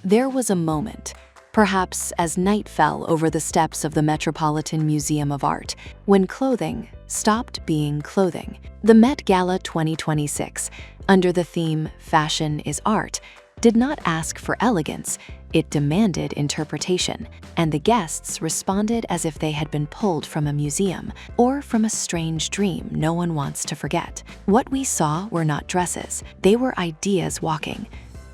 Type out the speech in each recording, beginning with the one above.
There was a moment, perhaps as night fell over the steps of the Metropolitan Museum of Art, when clothing stopped being clothing. The Met Gala 2026, under the theme "Fashion is Art," did not ask for elegance, it demanded interpretation, and the guests responded as if they had been pulled from a museum or from a strange dream no one wants to forget. What we saw were not dresses, they were ideas walking.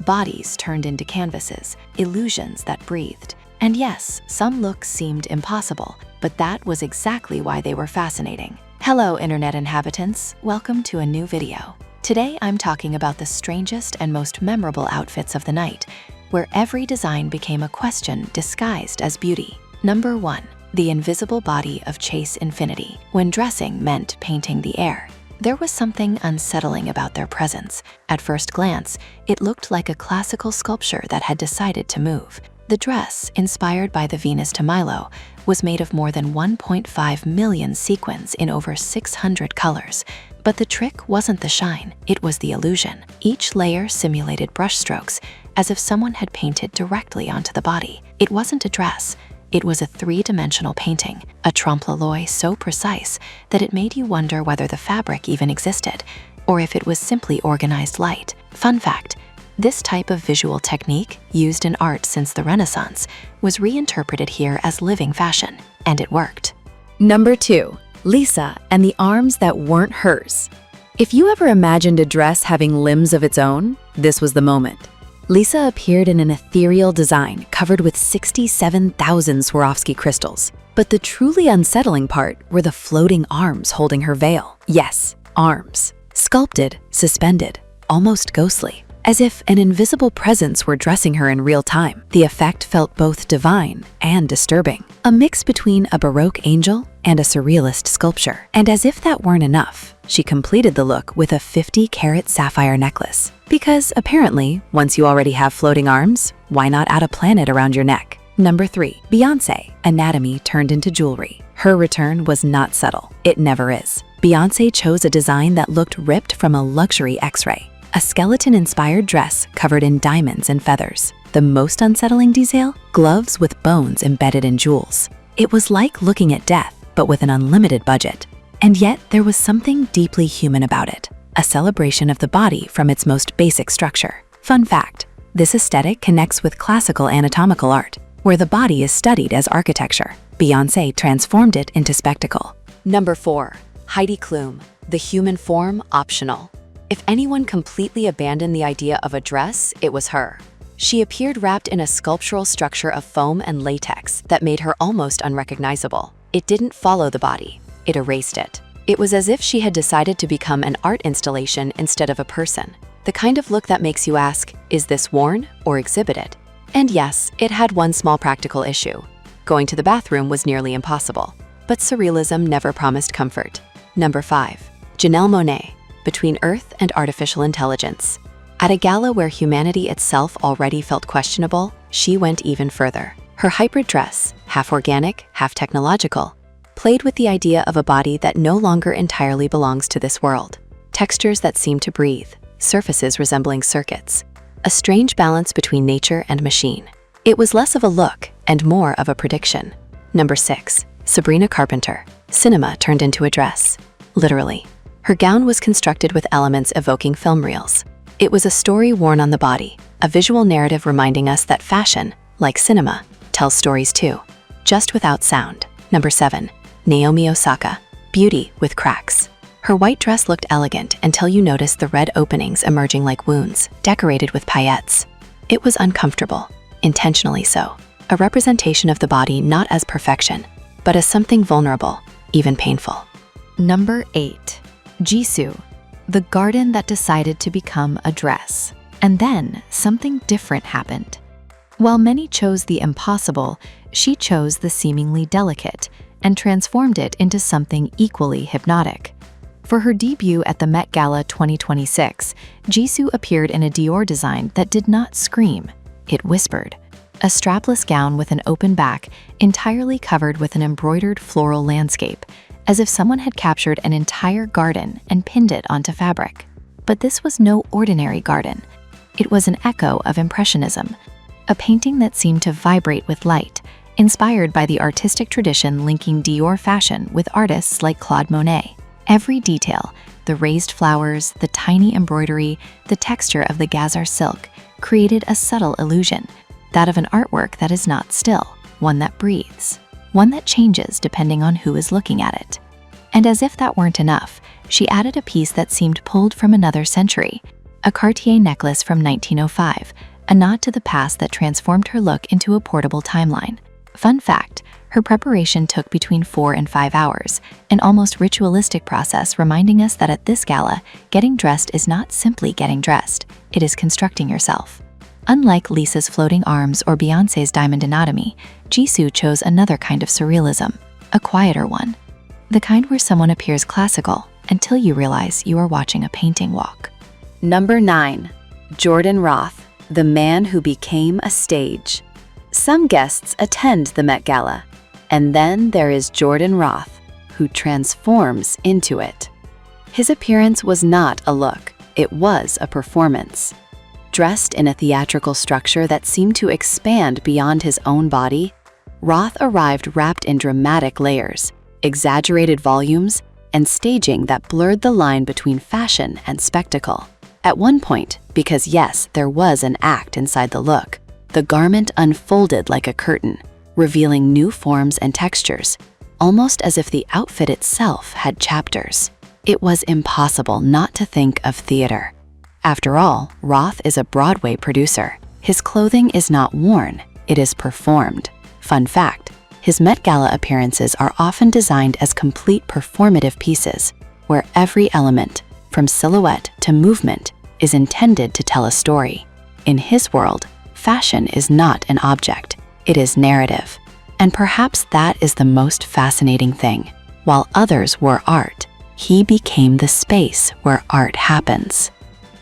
Bodies turned into canvases, illusions that breathed. And yes, some looks seemed impossible, but that was exactly why they were fascinating. Hello, Internet inhabitants. Welcome to a new video. Today, I'm talking about the strangest and most memorable outfits of the night, where every design became a question disguised as beauty. Number 1. The invisible body of Chase Infinity, when dressing meant painting the air. There was something unsettling about their presence. At first glance, it looked like a classical sculpture that had decided to move. The dress, inspired by the Venus de Milo, was made of more than 1.5 million sequins in over 600 colors. But the trick wasn't the shine, it was the illusion. Each layer simulated brushstrokes, as if someone had painted directly onto the body. It wasn't a dress. It was a three-dimensional painting, a trompe-l'oeil so precise that it made you wonder whether the fabric even existed, or if it was simply organized light. Fun fact, this type of visual technique, used in art since the Renaissance, was reinterpreted here as living fashion, and it worked. Number 2. Lisa and the arms that weren't hers. If you ever imagined a dress having limbs of its own, this was the moment. Lisa appeared in an ethereal design covered with 67,000 Swarovski crystals. But the truly unsettling part were the floating arms holding her veil. Yes, arms. Sculpted, suspended, almost ghostly. As if an invisible presence were dressing her in real time. The effect felt both divine and disturbing. A mix between a Baroque angel and a surrealist sculpture. And as if that weren't enough, she completed the look with a 50-carat sapphire necklace. Because apparently, once you already have floating arms, why not add a planet around your neck? Number 3. Beyoncé, anatomy turned into jewelry. Her return was not subtle. It never is. Beyoncé chose a design that looked ripped from a luxury X-ray. A skeleton-inspired dress covered in diamonds and feathers. The most unsettling detail? Gloves with bones embedded in jewels. It was like looking at death, but with an unlimited budget. And yet, there was something deeply human about it. A celebration of the body from its most basic structure. Fun fact, this aesthetic connects with classical anatomical art, where the body is studied as architecture. Beyoncé transformed it into spectacle. Number 4. Heidi Klum, the human form optional. If anyone completely abandoned the idea of a dress, it was her. She appeared wrapped in a sculptural structure of foam and latex that made her almost unrecognizable. It didn't follow the body, it erased it. It was as if she had decided to become an art installation instead of a person. The kind of look that makes you ask, is this worn or exhibited? And yes, it had one small practical issue. Going to the bathroom was nearly impossible. But surrealism never promised comfort. Number 5. Janelle Monáe, between Earth and artificial intelligence. At a gala where humanity itself already felt questionable, she went even further. Her hybrid dress, half organic, half technological, played with the idea of a body that no longer entirely belongs to this world. Textures that seem to breathe, surfaces resembling circuits. A strange balance between nature and machine. It was less of a look and more of a prediction. Number 6. Sabrina Carpenter, cinema turned into a dress. Literally. Her gown was constructed with elements evoking film reels. It was a story worn on the body, a visual narrative reminding us that fashion, like cinema, tells stories too, just without sound. Number 7. Naomi Osaka, beauty with cracks. Her white dress looked elegant until you noticed the red openings emerging like wounds, decorated with paillettes. It was uncomfortable, intentionally so. A representation of the body not as perfection, but as something vulnerable, even painful. Number 8. Jisoo, the garden that decided to become a dress. And then something different happened. While many chose the impossible, she chose the seemingly delicate and transformed it into something equally hypnotic. For her debut at the Met Gala 2026, Jisoo appeared in a Dior design that did not scream, it whispered. A strapless gown with an open back, entirely covered with an embroidered floral landscape, as if someone had captured an entire garden and pinned it onto fabric. But this was no ordinary garden. It was an echo of Impressionism. a painting that seemed to vibrate with light, inspired by the artistic tradition linking Dior fashion with artists like Claude Monet. Every detail, the raised flowers, the tiny embroidery, the texture of the gazar silk, created a subtle illusion, that of an artwork that is not still, one that breathes, one that changes depending on who is looking at it. And as if that weren't enough, she added a piece that seemed pulled from another century, a Cartier necklace from 1905, a nod to the past that transformed her look into a portable timeline. Fun fact, her preparation took between 4 and 5 hours, an almost ritualistic process reminding us that at this gala, getting dressed is not simply getting dressed, it is constructing yourself. Unlike Lisa's floating arms or Beyoncé's diamond anatomy, Jisoo chose another kind of surrealism, a quieter one. The kind where someone appears classical until you realize you are watching a painting walk. Number 9. Jordan Roth, the man who became a stage. Some guests attend the Met Gala, and then there is Jordan Roth, who transforms into it. His appearance was not a look, it was a performance. Dressed in a theatrical structure that seemed to expand beyond his own body, Roth arrived wrapped in dramatic layers, exaggerated volumes, and staging that blurred the line between fashion and spectacle. At one point, because yes, there was an act inside the look, the garment unfolded like a curtain, revealing new forms and textures, almost as if the outfit itself had chapters. It was impossible not to think of theater. After all, Roth is a Broadway producer. His clothing is not worn, it is performed. Fun fact, his Met Gala appearances are often designed as complete performative pieces, where every element, from silhouette to movement, is intended to tell a story. In his world, fashion is not an object, it is narrative. And perhaps that is the most fascinating thing. While others were art, he became the space where art happens.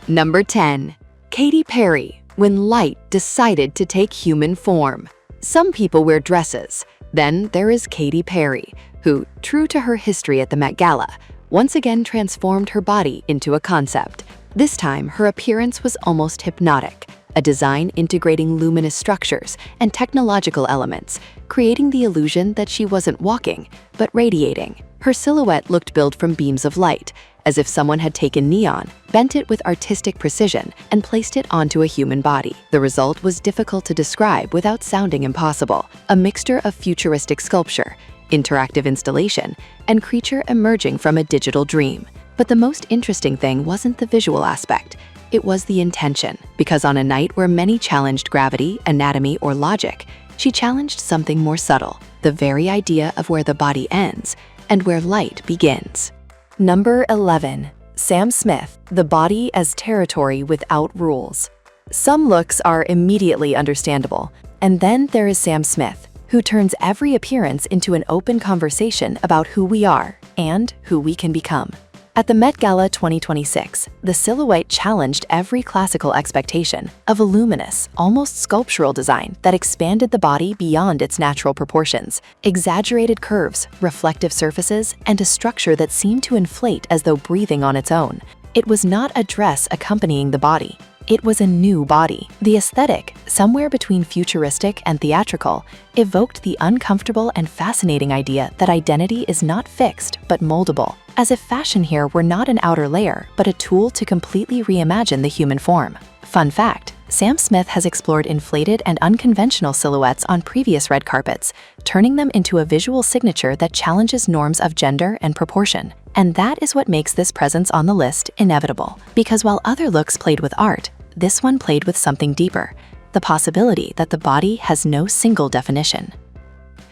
Number 10. Katy Perry, when light decided to take human form. Some people wear dresses. Then there is Katy Perry, who, true to her history at the Met Gala, once again transformed her body into a concept. This time, her appearance was almost hypnotic, a design integrating luminous structures and technological elements, creating the illusion that she wasn't walking, but radiating. Her silhouette looked built from beams of light, as if someone had taken neon, bent it with artistic precision, and placed it onto a human body. The result was difficult to describe without sounding impossible, a mixture of futuristic sculpture, interactive installation, and creature emerging from a digital dream. But the most interesting thing wasn't the visual aspect, it was the intention, because on a night where many challenged gravity, anatomy, or logic, she challenged something more subtle, the very idea of where the body ends and where light begins. Number 11. Sam Smith, the body as territory without rules. Some looks are immediately understandable, and then there is Sam Smith, who turns every appearance into an open conversation about who we are and who we can become. At the Met Gala 2026, the silhouette challenged every classical expectation of a luminous, almost sculptural design that expanded the body beyond its natural proportions. Exaggerated curves, reflective surfaces, and a structure that seemed to inflate as though breathing on its own. It was not a dress accompanying the body. It was a new body. The aesthetic, somewhere between futuristic and theatrical, evoked the uncomfortable and fascinating idea that identity is not fixed but moldable, as if fashion here were not an outer layer but a tool to completely reimagine the human form. Fun fact, Sam Smith has explored inflated and unconventional silhouettes on previous red carpets, turning them into a visual signature that challenges norms of gender and proportion. And that is what makes this presence on the list inevitable. Because while other looks played with art, this one played with something deeper, the possibility that the body has no single definition.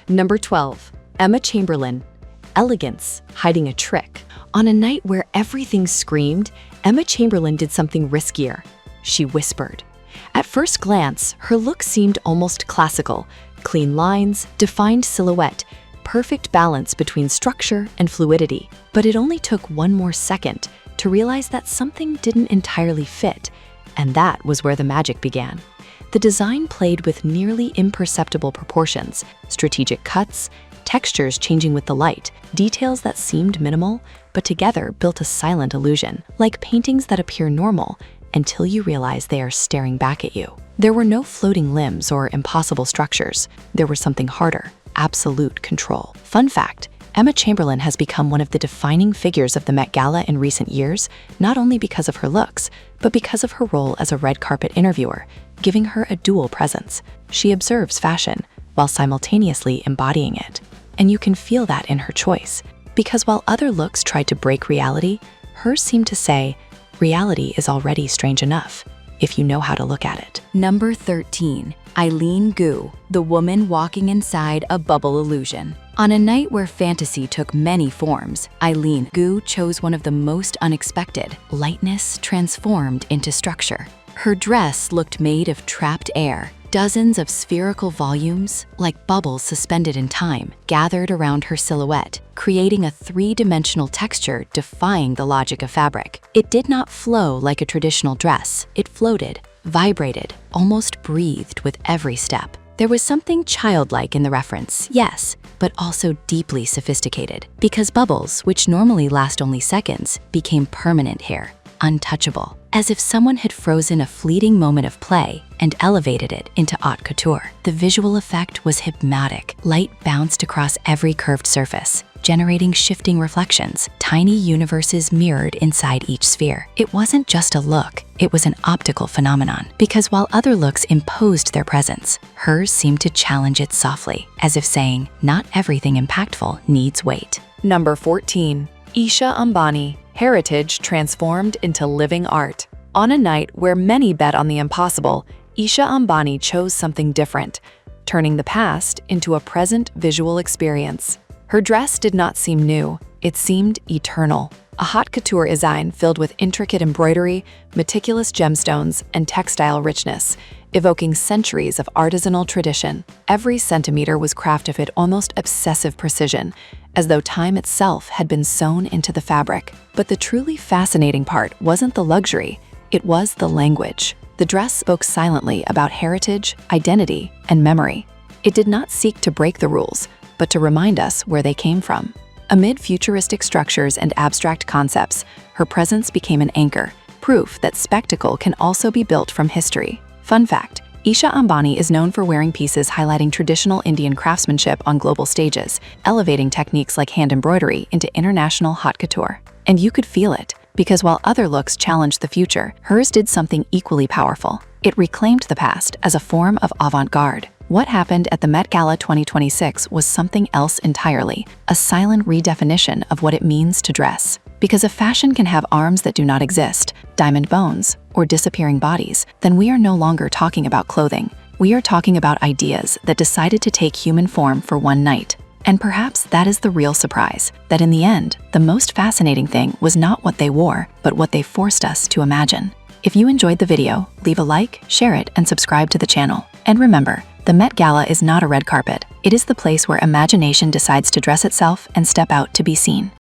Number 12. Emma Chamberlain, elegance hiding a trick. On a night where everything screamed, Emma Chamberlain did something riskier. She whispered. At first glance, her look seemed almost classical, clean lines, defined silhouette, perfect balance between structure and fluidity. But it only took one more second to realize that something didn't entirely fit, and that was where the magic began. The design played with nearly imperceptible proportions, strategic cuts, textures changing with the light, details that seemed minimal, but together built a silent illusion. Like paintings that appear normal, until you realize they are staring back at you. There were no floating limbs or impossible structures. There was something harder: absolute control. Fun fact: Emma Chamberlain has become one of the defining figures of the Met Gala in recent years, not only because of her looks, but because of her role as a red carpet interviewer, giving her a dual presence. She observes fashion while simultaneously embodying it. And you can feel that in her choice, because while other looks tried to break reality, hers seemed to say, reality is already strange enough, if you know how to look at it. Number 13. Eileen Gu, the woman walking inside a bubble illusion. On a night where fantasy took many forms, Eileen Gu chose one of the most unexpected: lightness transformed into structure. Her dress looked made of trapped air. Dozens of spherical volumes, like bubbles suspended in time, gathered around her silhouette, creating a three-dimensional texture defying the logic of fabric. It did not flow like a traditional dress. It floated, vibrated, almost breathed with every step. There was something childlike in the reference, yes, but also deeply sophisticated, because bubbles, which normally last only seconds, became permanent here, untouchable, as if someone had frozen a fleeting moment of play and elevated it into haute couture. The visual effect was hypnotic. Light bounced across every curved surface, generating shifting reflections, tiny universes mirrored inside each sphere. It wasn't just a look, it was an optical phenomenon, because while other looks imposed their presence, hers seemed to challenge it softly, as if saying, not everything impactful needs weight. Number 14. Isha Ambani, heritage transformed into living art. On a night where many bet on the impossible, Isha Ambani chose something different, turning the past into a present visual experience. Her dress did not seem new, it seemed eternal. A haute couture design filled with intricate embroidery, meticulous gemstones, and textile richness, evoking centuries of artisanal tradition. Every centimeter was crafted with almost obsessive precision, as though time itself had been sewn into the fabric. But the truly fascinating part wasn't the luxury, it was the language. The dress spoke silently about heritage, identity, and memory. It did not seek to break the rules, but to remind us where they came from. Amid futuristic structures and abstract concepts, her presence became an anchor, proof that spectacle can also be built from history. Fun fact: Isha Ambani is known for wearing pieces highlighting traditional Indian craftsmanship on global stages, elevating techniques like hand embroidery into international haute couture. And you could feel it, because while other looks challenged the future, hers did something equally powerful. It reclaimed the past as a form of avant-garde. What happened at the Met Gala 2026 was something else entirely, a silent redefinition of what it means to dress. Because if fashion can have arms that do not exist, diamond bones, or disappearing bodies, then we are no longer talking about clothing. We are talking about ideas that decided to take human form for one night. And perhaps that is the real surprise, that in the end, the most fascinating thing was not what they wore, but what they forced us to imagine. If you enjoyed the video, leave a like, share it, and subscribe to the channel. And remember, the Met Gala is not a red carpet. It is the place where imagination decides to dress itself and step out to be seen.